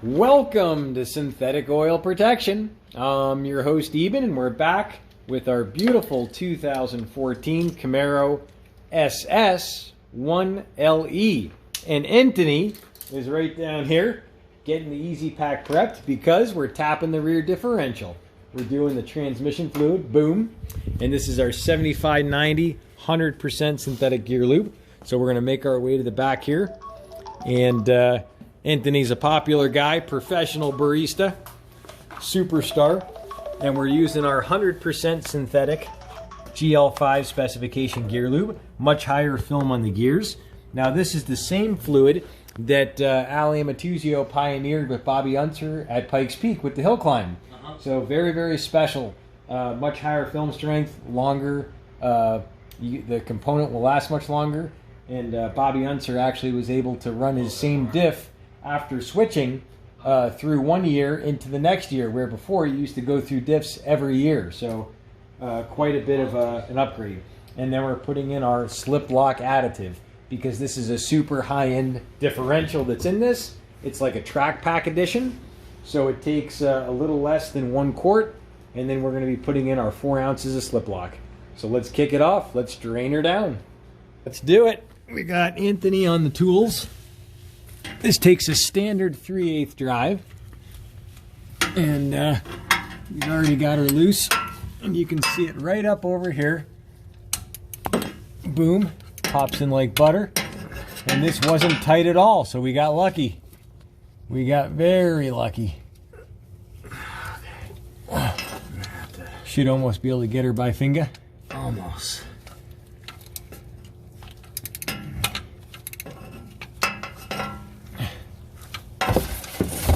Welcome to Synthetic Oil Protection. I'm your host Eben, and we're back with our beautiful 2014 Camaro SS 1LE. And Anthony is right down here getting the easy pack prepped because we're tapping the rear differential. We're doing the transmission fluid, boom. And this is our 75/90 100% synthetic gear lube. So we're going to make our way to the back here. And Anthony's a popular guy, professional barista, superstar. And we're using our 100% synthetic GL5 specification gear lube. Much higher film on the gears. Now this is the same fluid that 1LE AMSOIL pioneered with Bobby Unser at Pikes Peak with the hill climb. So very, very special. Much higher film strength, longer. The component will last much longer. And Bobby Unser actually was able to run his same diff after switching through 1 year into the next year, where before he used to go through diffs every year. So quite a bit of an upgrade. And then we're putting in our Slip Lock additive because this is a super high-end differential that's in this. It's like a track pack edition. So it takes a little less than 1 quart. And then we're going to be putting in our 4 ounces of Slip Lock. So let's kick it off. Let's drain her down. Let's do it. We got Anthony on the tools. This takes a standard 3/8 drive. And we've already got her loose. And you can see it right up over here. Boom. Pops in like butter. And this wasn't tight at all, so we got lucky. We got very lucky. Should almost be able to get her by finger. Almost.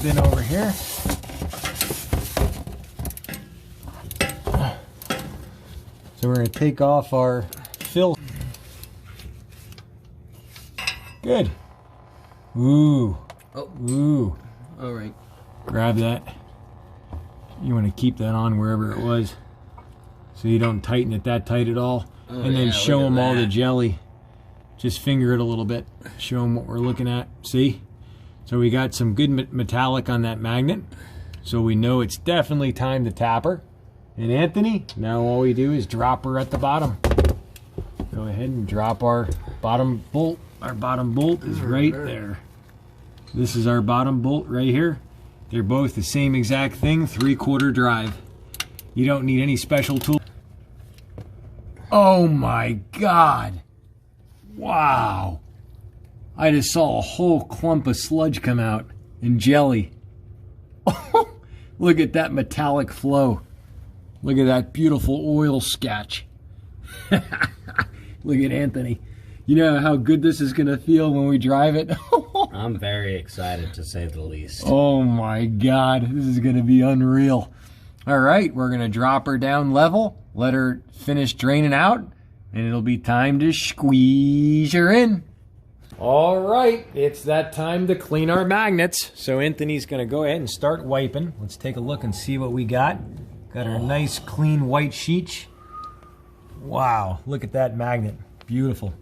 Then over here. So we're going to take off our fill. Good. Ooh. Oh. Ooh. All right. Grab that. You want to keep that on wherever it was, so you don't tighten it that tight at all. Oh, and then yeah, show them all that. the jelly. Just finger it a little bit. Show them what we're looking at. See? So we got some good metallic on that magnet. So we know it's definitely time to tap her. And Anthony, now all we do is drop her at the bottom. Go ahead and drop our bottom bolt. Our bottom bolt is right there. This is our bottom bolt right here. They're both the same exact thing, 3/4 drive. You don't need any special tool. Oh my God. Wow. I just saw a whole clump of sludge come out and jelly. Look at that metallic flow. Look at that beautiful oil sketch. Look at Anthony. You know how good this is going to feel when we drive it? I'm very excited, to say the least. Oh my God, this is going to be unreal. All right, we're going to drop her down level, let her finish draining out, and it'll be time to squeeze her in. All right, it's that time to clean our magnets. So Anthony's going to go ahead and start wiping. Let's take a look and see what we got. Got our nice clean white sheet. Wow, look at that magnet. Beautiful.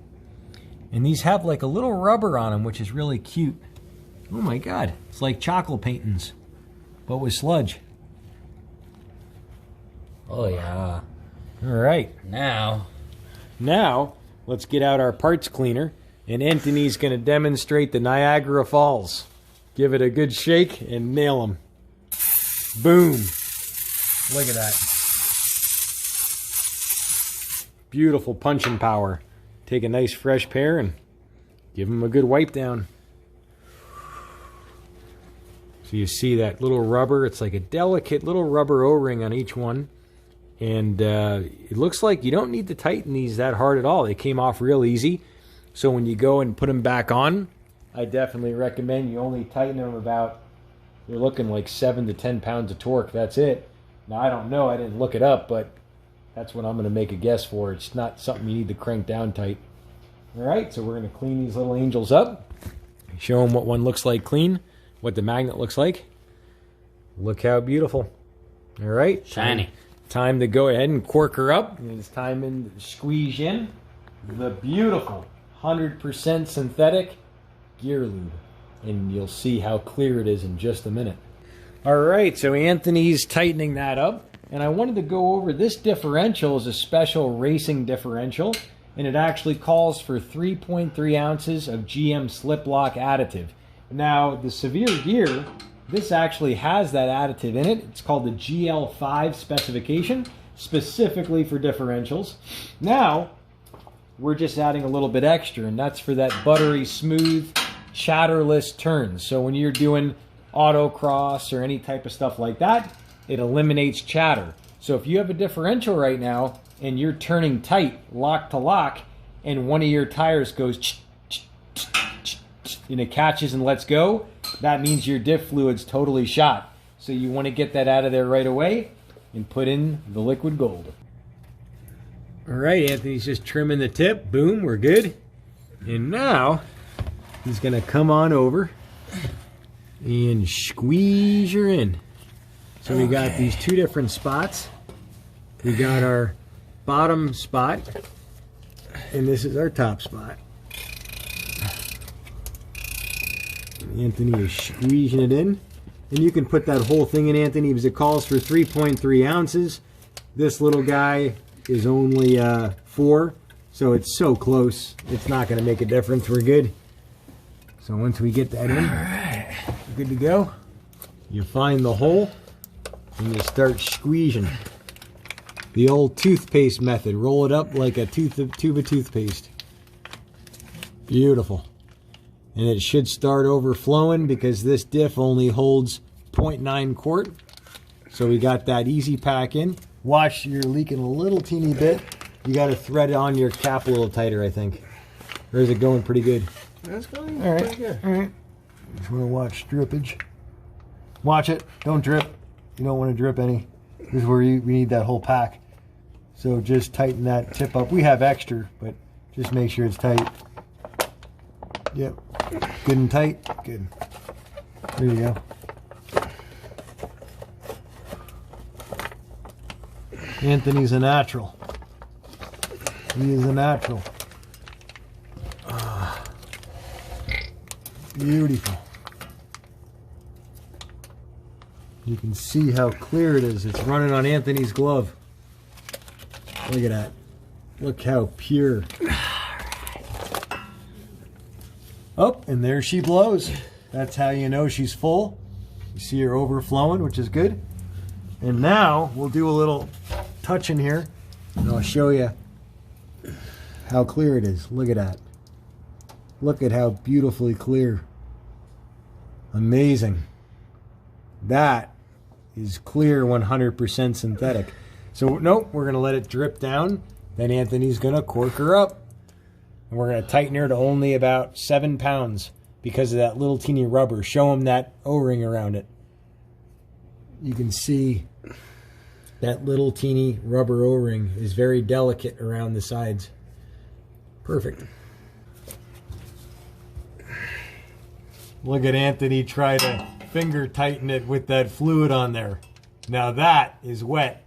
And these have like a little rubber on them, which is really cute. Oh my God, it's like chocolate paintings, but with sludge. Oh yeah. All right. Now, let's get out our parts cleaner, and Anthony's going to demonstrate the Niagara Falls. Give it a good shake and nail them. Boom. Look at that. Beautiful punching power. Take a nice fresh pair and give them a good wipe down. So you see that little rubber. It's like a delicate little rubber O-ring on each one. And it looks like you don't need to tighten these that hard at all. They came off real easy. So when you go and put them back on, I definitely recommend you only tighten them about, you're looking like 7 to 10 pounds of torque. That's it. Now, I don't know. I didn't look it up, but that's what I'm going to make a guess for. It's not something you need to crank down tight. All right, so we're going to clean these little angels up. Show them what one looks like clean, what the magnet looks like. Look how beautiful. All right. shiny. Time to go ahead and cork her up. And it's time to squeeze in the beautiful 100% synthetic gear lube. and you'll see how clear it is in just a minute. All right, so Anthony's tightening that up, and I wanted to go over this differential is a special racing differential, and it actually calls for 3.3 ounces of GM Slip Lock additive. Now, the severe gear, this actually has that additive in it. It's called the GL5 specification, specifically for differentials. Now, we're just adding a little bit extra, and that's for that buttery smooth, chatterless turns. So when you're doing autocross or any type of stuff like that, it eliminates chatter. So if you have a differential right now and you're turning tight, lock to lock, and one of your tires goes and it catches and lets go, that means your diff fluid's totally shot. So you want to get that out of there right away and put in the liquid gold. All right, Anthony's just trimming the tip. Boom, we're good. And now he's gonna come on over and squeeze her in. So we got these two different spots. We got our bottom spot, and this is our top spot. Anthony is squeezing it in. And you can put that whole thing in, Anthony, because it calls for 3.3 ounces. This little guy is only 4, so it's so close. It's not going to make a difference. We're good. So once we get that in, all right, good to go. You find the hole and you start squeezing. The old toothpaste method. Roll it up like a tube of toothpaste. Beautiful. And it should start overflowing because this diff only holds 0.9 quart. So we got that easy pack in. Watch, you're leaking a little teeny bit. You got to thread it on your cap a little tighter, I think. Or is it going pretty good? That's going all right, pretty good. All right. Just want to watch drippage. Watch it. Don't drip. You don't want to drip any. This is where we need that whole pack. So just tighten that tip up. We have extra, but just make sure it's tight. Yep. Good and tight. Good. There you go. Anthony's a natural. He is a natural. Beautiful. You can see how clear it is. It's running on Anthony's glove. Look at that. Look how pure. Oh, and there she blows. That's how you know she's full. You see her overflowing, which is good. And now we'll do a little touch in here, and I'll show you how clear it is. Look at that. Look at how beautifully clear. Amazing. That is clear 100% synthetic. So nope, we're gonna let it drip down. Then Anthony's gonna cork her up. And we're gonna tighten her to only about 7 pounds because of that little teeny rubber. Show him that O-ring around it. You can see that little teeny rubber O-ring is very delicate around the sides. Perfect. Look at Anthony try to finger tighten it with that fluid on there. Now that is wet.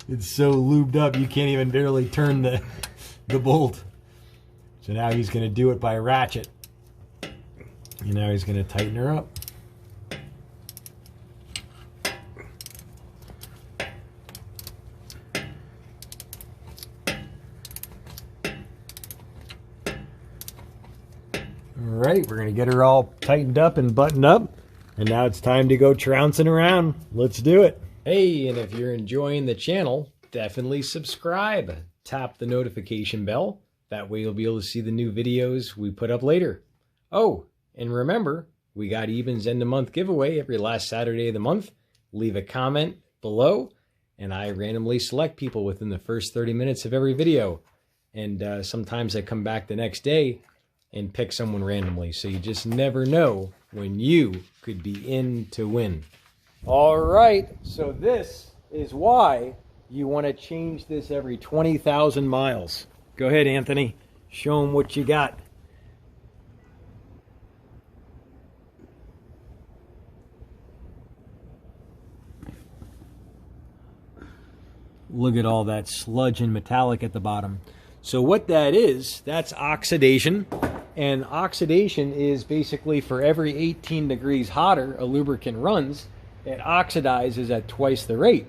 It's so lubed up you can't even barely turn the bolt. So now he's going to do it by ratchet. And now he's going to tighten her up. Alright, we're going to get her all tightened up and buttoned up. And now it's time to go trouncing around. Let's do it. Hey, and if you're enjoying the channel, definitely subscribe. Tap the notification bell. That way you'll be able to see the new videos we put up later. Oh, and remember, we got Ebens End of Month giveaway every last Saturday of the month. Leave a comment below, and I randomly select people within the first 30 minutes of every video. And sometimes I come back the next day and pick someone randomly. So you just never know when you could be in to win. All right, so this is why you want to change this every 20,000 miles. Go ahead, Anthony. Show them what you got. Look at all that sludge and metallic at the bottom. So what that is, that's oxidation. And oxidation is basically for every 18 degrees hotter a lubricant runs, it oxidizes at twice the rate.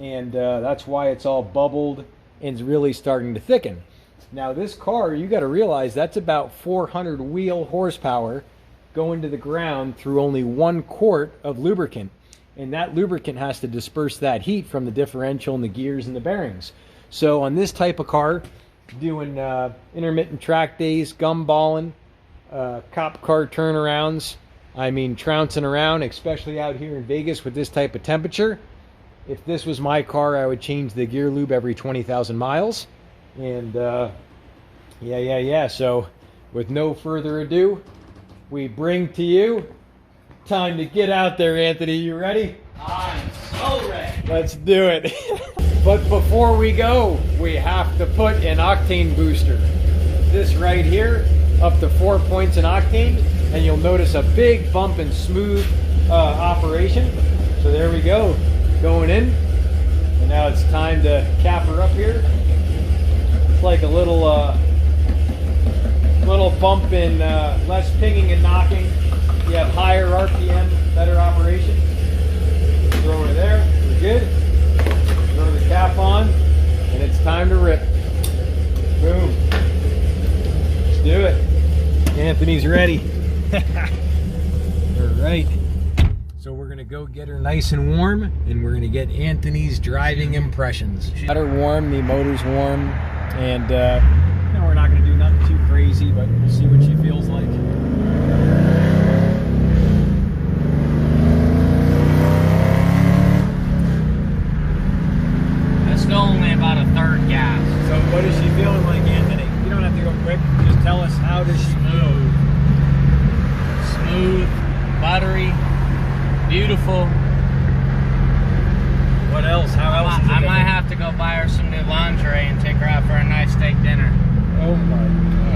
And that's why it's all bubbled and is really starting to thicken. Now this car, you got to realize that's about 400 wheel horsepower going to the ground through only 1 quart of lubricant. And that lubricant has to disperse that heat from the differential and the gears and the bearings. So on this type of car, doing intermittent track days, gumballing, cop car turnarounds, I mean trouncing around, especially out here in Vegas with this type of temperature. If this was my car, I would change the gear lube every 20,000 miles. And yeah. So with no further ado, we bring to you, time to get out there, Anthony. You ready? I'm so ready. Let's do it. But before we go, we have to put an octane booster. This right here, up to 4 points in octane, and you'll notice a big bump and smooth operation. So there we go, going in. And now it's time to cap her up here. It's like a little bump in less pinging and knocking. You have higher RPM, better operation. Throw her there, we're good. Throw the cap on, and it's time to rip. Boom. Let's do it. Anthony's ready. All right. So we're gonna go get her nice and warm, and we're gonna get Anthony's driving impressions. Got her warm, the motor's warm, and you know, we're not gonna do nothing too crazy, but we'll see what she feels like. Still only about a third gas. So what is she feeling like, Anthony? You don't have to go quick. Just tell us, how does she feel? Smooth, buttery, beautiful. What else? How else? I might have to go buy her some new lingerie and take her out for a nice steak dinner. Oh my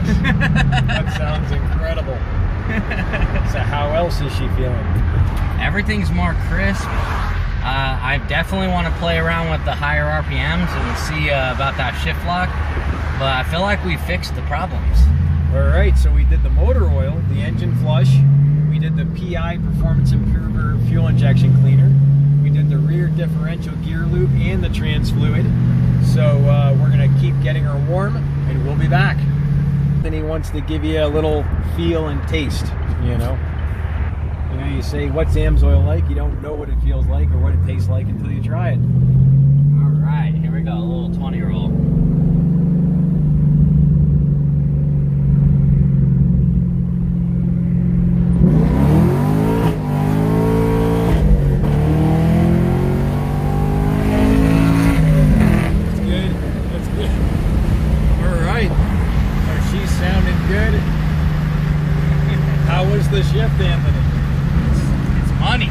gosh. That sounds incredible. So how else is she feeling? Everything's more crisp. I definitely want to play around with the higher RPMs and see about that shift lock, but I feel like we fixed the problems. All right, so we did the motor oil, the engine flush, we did the PI Performance Improver fuel injection cleaner, we did the rear differential gear lube and the trans fluid. So we're gonna keep getting her warm, and we'll be back. Then he wants to give you a little feel and taste, you know. You know, you say, what's AMSOIL like? You don't know what it feels like or what it tastes like until you try it. All right, here we go, a little 20 roll. That's good, that's good. All right, so she's sounding good. How was the shift, Anthony? Money.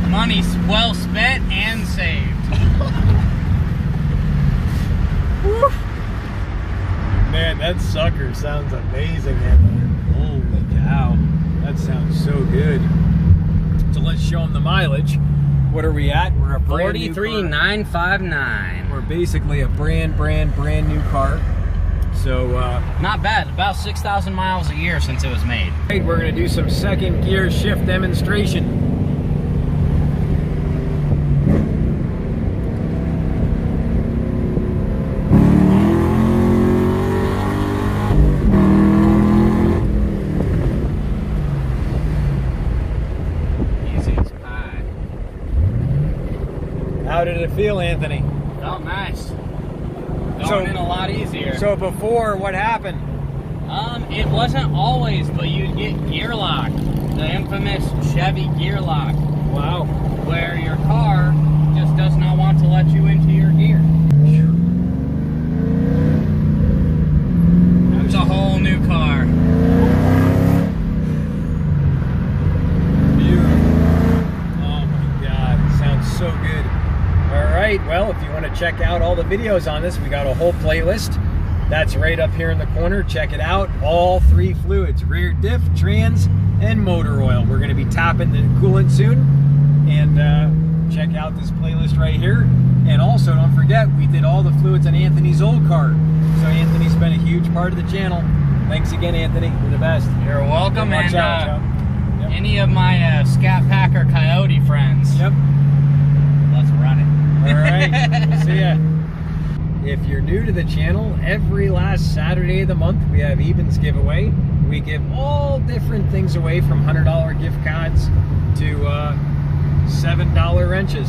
Money's well spent and saved. Man, that sucker sounds amazing, Anthony. Holy cow. That sounds so good. So let's show them the mileage. What are we at? We're a brand new car. 43,959. We're basically a brand new car. So not bad, about 6,000 miles a year since it was made. right, we're gonna do some second gear shift demonstration. Easy as pie. How did it feel, Anthony? Felt nice. Going in a lot easier. So before, what happened? It wasn't always, but you'd get gear lock, the infamous Chevy gear lock. Wow. Where your car just does not want to let you into your gear. It's a whole new car. Beautiful. Oh my God, it sounds so good. All right, well, if you want to check out all the videos on this, we got a whole playlist. That's right up here in the corner. Check it out. All 3 fluids, rear diff, trans, and motor oil. We're going to be tapping the coolant soon. And check out this playlist right here. And also, don't forget, we did all the fluids on Anthony's old car. So Anthony's been a huge part of the channel. Thanks again, Anthony. You're the best. You're welcome. Watch And out, yep. Any of my Scat Packer Coyote friends. Yep. Let's run it. All right. We'll see ya. If you're new to the channel, every last Saturday of the month we have Ebens Giveaway. We give all different things away, from $100 gift cards to $7 wrenches,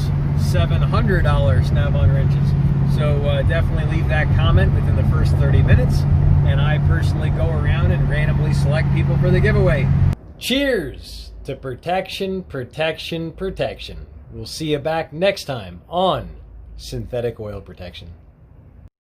$700 snap-on wrenches. So definitely leave that comment within the first 30 minutes, and I personally go around and randomly select people for the giveaway. Cheers to protection, protection, protection. We'll see you back next time on Synthetic Oil Protection.